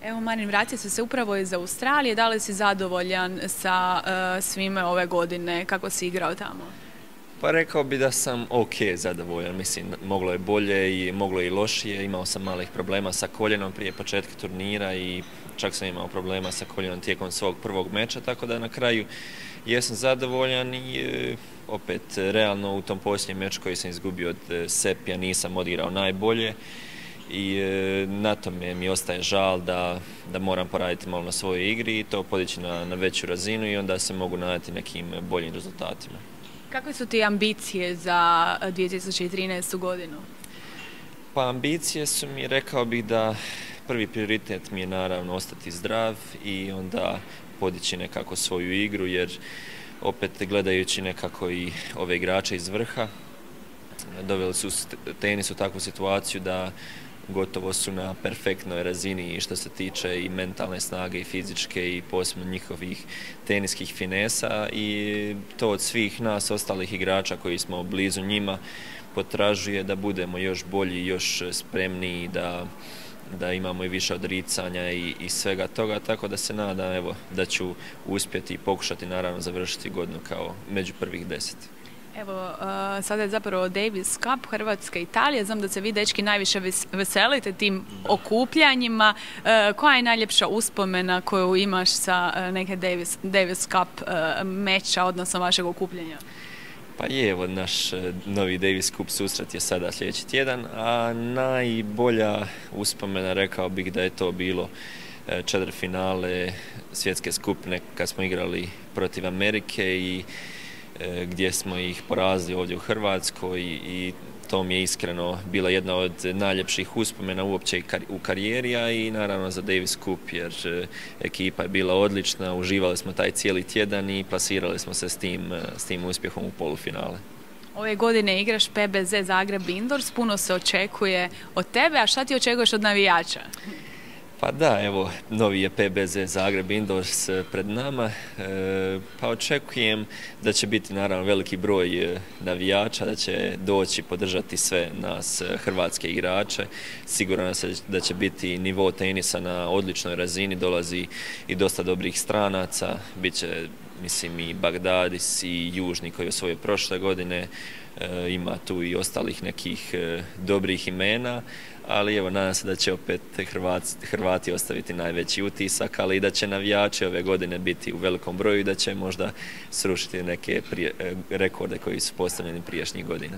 Evo Marin, vratio si se upravo iz Australije. Da li si zadovoljan sa svime ove godine? Kako si igrao tamo? Pa rekao bi da sam ok zadovoljan, mislim moglo je bolje i moglo je i lošije, imao sam malih problema sa koljenom prije početka turnira i čak sam imao problema sa koljenom tijekom svog prvog meča, tako da na kraju jesam zadovoljan i opet realno u tom posljednjem meču koji sam izgubio od Sepija nisam odigrao najbolje i na tome mi ostaje žal da moram poraditi malo na svojoj igri i to podići na veću razinu i onda se mogu nadati nekim boljim rezultatima. Kakve su ti ambicije za 2013. godinu? Pa ambicije su mi, rekao bih da prvi prioritet mi je naravno ostati zdrav i onda podići nekako svoju igru jer opet gledajući nekako i ove igrače iz vrha doveli su tenis u takvu situaciju da gotovo su na perfektnoj razini što se tiče i mentalne snage i fizičke i posebno njihovih teniskih finesa i to od svih nas ostalih igrača koji smo blizu njima potražuje da budemo još bolji, još spremniji, da imamo i više odricanja i svega toga, tako da se nadam evo, da ću uspjeti i pokušati naravno završiti godinu kao među prvih 10. Evo, sada je zapravo Davis Cup, Hrvatska i Italija. Znam da se vi, dečki, najviše veselite tim okupljanjima. Koja je najljepša uspomena koju imaš sa neke Davis Cup meča, odnosno vašeg okupljanja? Pa je, evo, naš novi Davis Cup susret je sada sljedeći tjedan, a najbolja uspomena rekao bih da je to bilo četvrtfinale svjetske skupine kad smo igrali protiv Amerike i gdje smo ih porazili ovdje u Hrvatskoj i to mi je iskreno bila jedna od najljepših uspomena uopće u karijeri, a i naravno za Davis Cup jer ekipa je bila odlična, uživali smo taj cijeli tjedan i plasirali smo se s tim uspjehom u polufinale. Ove godine igraš PBZ Zagreb Indoors, puno se očekuje od tebe, a šta ti očekuješ od navijača? Pa da, evo, novi je PBZ Zagreb Indoors pred nama, pa očekujem da će biti naravno veliki broj navijača, da će doći podržati sve nas hrvatske igrače. Siguran sam da će biti nivo tenisa na odličnoj razini, dolazi i dosta dobrih stranaca, bit će mislim i Bagdadis i Južni koji je osvojio prošle godine, ima tu i ostalih nekih dobrih imena, ali evo nadam se da će opet Hrvati ostaviti najveći utisak, ali i da će navijači ove godine biti u velikom broju i da će možda srušiti neke rekorde koji su postavljeni prijašnjih godina.